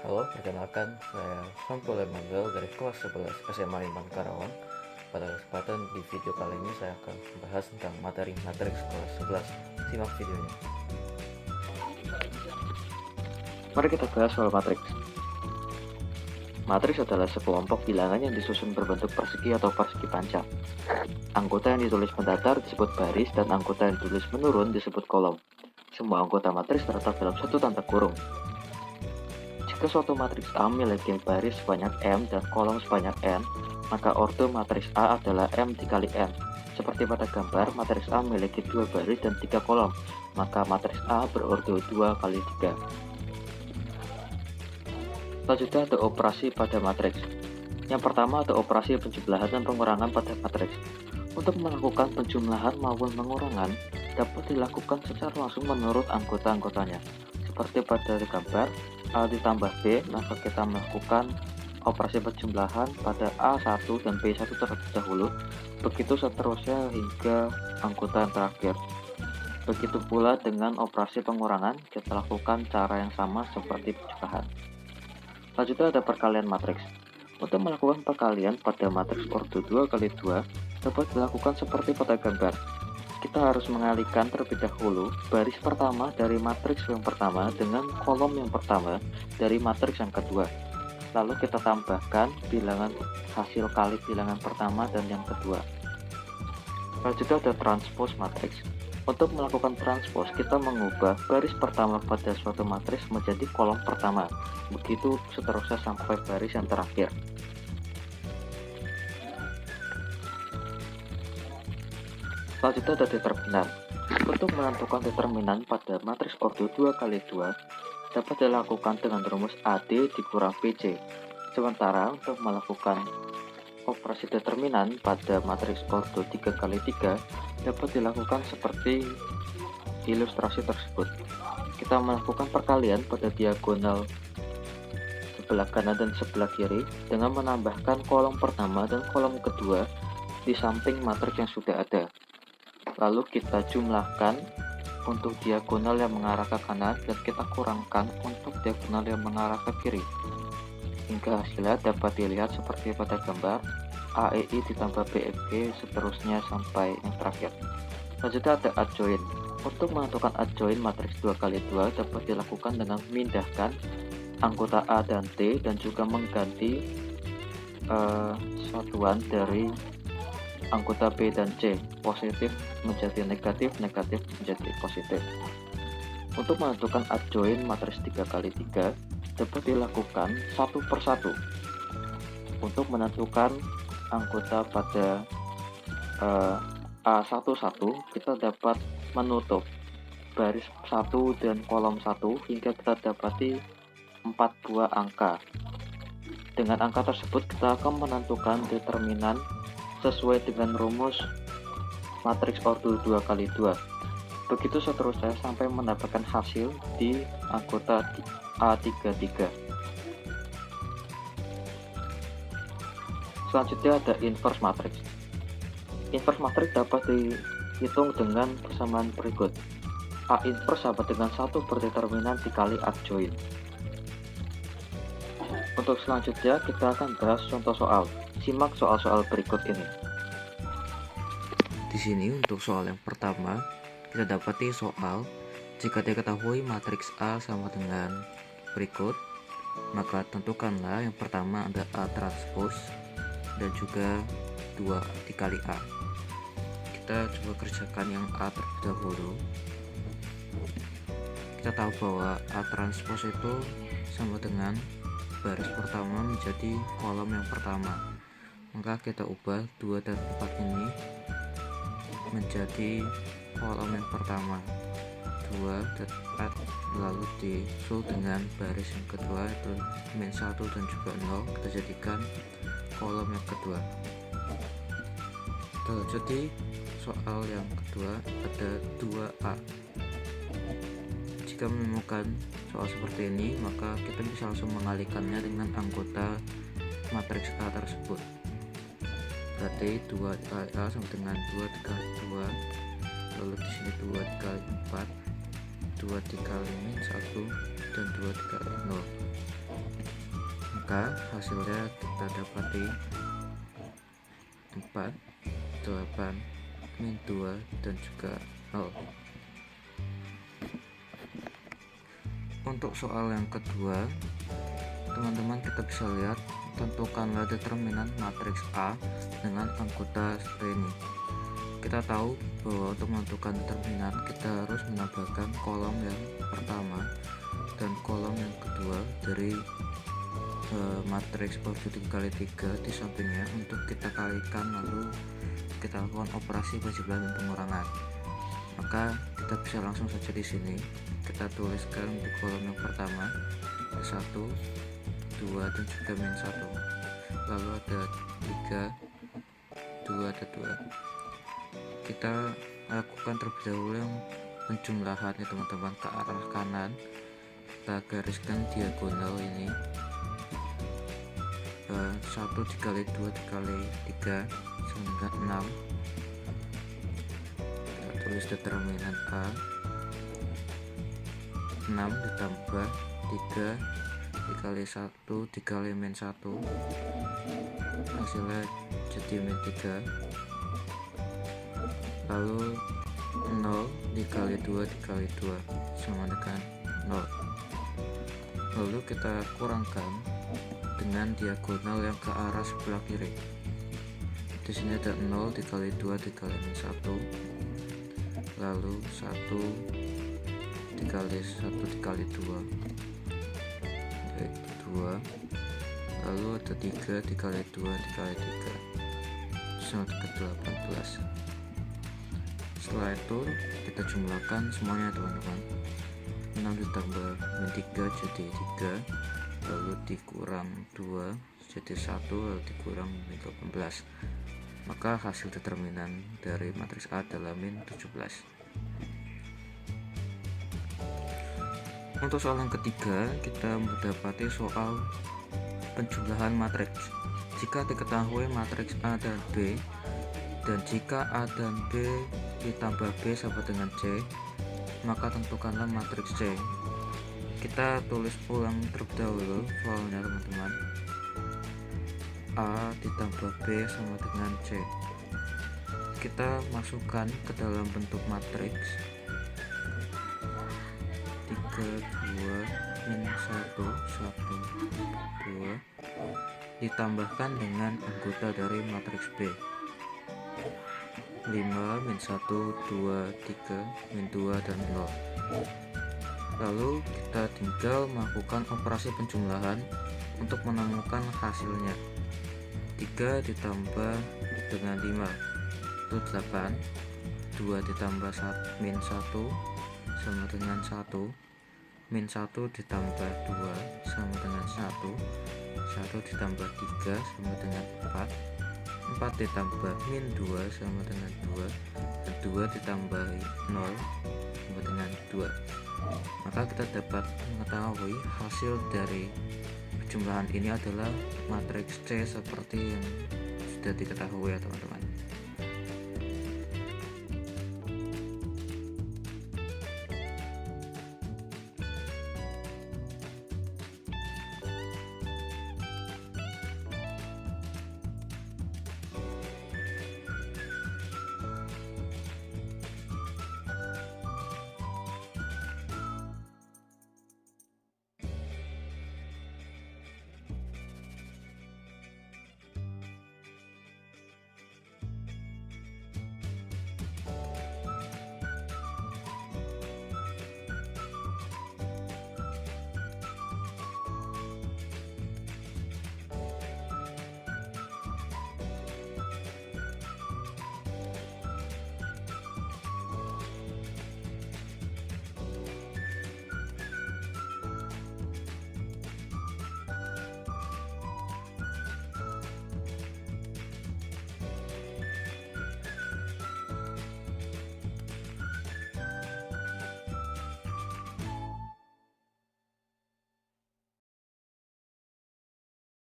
Halo, perkenalkan saya Sampul Emanuel dari kelas 11 SMA Iman Karawang. Pada kesempatan di video kali ini saya akan membahas tentang materi matriks kelas 11. Simak videonya. Mari kita bahas soal matriks. Matriks adalah sekelompok bilangan yang disusun berbentuk persegi atau persegi panjang. Anggota yang ditulis mendatar disebut baris dan anggota yang ditulis menurun disebut kolom. Semua anggota matriks terletak dalam satu tanda kurung. Jika suatu matriks A memiliki baris sebanyak M dan kolom sebanyak N, maka ordo matriks A adalah M dikali N. Seperti pada gambar, matriks A memiliki 2 baris dan 3 kolom, maka matriks A berordo 2 kali 3. Selanjutnya ada operasi pada matriks. Yang pertama ada operasi penjumlahan dan pengurangan pada matriks. Untuk melakukan penjumlahan maupun pengurangan dapat dilakukan secara langsung menurut anggota-anggotanya. Seperti pada gambar, A ditambah B, maka kita melakukan operasi penjumlahan pada A1 dan B1 terlebih dahulu, begitu seterusnya hingga anggota yang terakhir. Begitu pula dengan operasi pengurangan, kita lakukan cara yang sama seperti penjumlahan. Selanjutnya ada perkalian matriks. Untuk melakukan perkalian pada matriks ordo 2 kali 2 dapat dilakukan seperti pada gambar. Kita harus mengalihkan terlebih dahulu baris pertama dari matriks yang pertama dengan kolom yang pertama dari matriks yang kedua. Lalu kita tambahkan bilangan hasil kali bilangan pertama dan yang kedua. Selanjutnya ada transpose matriks. Untuk melakukan transpose, kita mengubah baris pertama pada suatu matriks menjadi kolom pertama. Begitu seterusnya sampai baris yang terakhir. Selanjutnya ada determinan. Untuk menentukan determinan pada matriks ordo 2 kali 2 dapat dilakukan dengan rumus AD dikurang BC. Sementara untuk melakukan operasi determinan pada matriks ordo 3 kali 3 dapat dilakukan seperti ilustrasi tersebut. Kita melakukan perkalian pada diagonal sebelah kanan dan sebelah kiri dengan menambahkan kolom pertama dan kolom kedua di samping matriks yang sudah ada. Lalu kita jumlahkan untuk diagonal yang mengarah ke kanan dan kita kurangkan untuk diagonal yang mengarah ke kiri. Hingga hasilnya dapat dilihat seperti pada gambar AEI ditambah BFG seterusnya sampai yang terakhir. Selanjutnya ada adjoin. Untuk menentukan adjoin matriks 2 kali 2 dapat dilakukan dengan memindahkan anggota A dan T dan juga mengganti satuan dari anggota B dan C, positif menjadi negatif, negatif menjadi positif. Untuk menentukan adjoin matriks 3 kali 3 dapat dilakukan satu persatu. Untuk menentukan anggota pada A11 kita dapat menutup baris 1 dan kolom 1 hingga kita dapati 4 buah angka. Dengan angka tersebut kita akan menentukan determinan sesuai dengan rumus matriks ordo 2 kali 2. Begitu seterusnya sampai mendapatkan hasil di anggota A33. Selanjutnya ada inverse matriks. Inverse matriks dapat dihitung dengan persamaan berikut. A inverse sama dengan 1 berdeterminan dikali adjoin. Untuk selanjutnya kita akan bahas contoh soal. Simak soal-soal berikut ini. Di sini untuk soal yang pertama, kita dapati soal jika diketahui matriks A sama dengan berikut, maka tentukanlah yang pertama ada A transpose dan juga 2 dikali A. Kita coba kerjakan yang A terlebih dahulu. Kita tahu bahwa A transpose itu sama dengan baris pertama menjadi kolom yang pertama. Maka kita ubah 2 dan 4 ini menjadi kolom yang pertama 2 dan 4, lalu disusul dengan baris yang kedua itu min 1 dan juga 0, kita jadikan kolom yang kedua. Jadi soal yang kedua ada 2A. Jika menemukan soal seperti ini, maka kita bisa langsung mengalihkannya dengan anggota matriks A tersebut. Berarti 2 dikali A sama dengan 2 dikali 2, lalu di sini 2 dikali 4 2 dikali min 1 dan 2 dikali 0. Maka hasilnya kita dapati 4, 8, min 2 dan juga 0. Untuk soal yang kedua, teman-teman kita bisa lihat, tentukanlah determinan matriks A dengan anggota Reni. Kita tahu bahwa untuk menentukan determinan kita harus menambahkan kolom yang pertama dan kolom yang kedua dari matriks produk dikali 3 di sampingnya untuk kita kalikan, lalu kita lakukan operasi penjumlahan dan pengurangan. Maka kita bisa langsung saja di sini kita tuliskan di kolom yang pertama 1, 2 dan juga min 1, lalu ada 3, 2 ada 2. Kita lakukan terlebih dahulu yang penjumlahan ya teman-teman, ke arah kanan kita gariskan diagonal ini 1 dikali 2 dikali 3 sama dengan 6. Kita tulis determinan A 6 ditambah 3 dikali 1 dikali min 1, hasilnya jadi min 3, lalu 0 dikali 2 dikali 2 sama dengan 0. Lalu kita kurangkan dengan diagonal yang ke arah sebelah kiri. Di sini ada 0 dikali 2 dikali min 1, lalu 1 dikali 1 dikali 2 yaitu 2, lalu ada 3 dikali 2 dikali 3 sama dengan 18. Setelah itu kita jumlahkan semuanya teman-teman. 6 ditambah min 3 jadi 3, lalu dikurang 2 jadi 1, lalu dikurang min 18. Maka hasil determinan dari matriks A adalah min 17. Untuk soal yang ketiga, kita mendapati soal penjumlahan matriks. Jika diketahui matriks A dan B, dan jika A dan B ditambah B sama dengan C, maka tentukanlah matriks C. Kita tulis ulang terlebih dahulu soalnya teman-teman. A ditambah B sama dengan C. Kita masukkan ke dalam bentuk matriks 3, 2, min 1, 1, 2 ditambahkan dengan anggota dari matriks B 5, min 1, 2, 3, min 2 dan 0. Lalu kita tinggal melakukan operasi penjumlahan untuk menemukan hasilnya. 3 ditambah dengan 5 itu 8, 2 ditambah min 1 sama dengan 1, min 1 ditambah 2 sama dengan 1, 1 ditambah 3 sama dengan 4, 4 ditambah min 2 sama dengan 2, dan 2 ditambah 0 sama dengan 2. Maka kita dapat mengetahui hasil dari penjumlahan ini adalah matriks C seperti yang sudah diketahui ya teman-teman.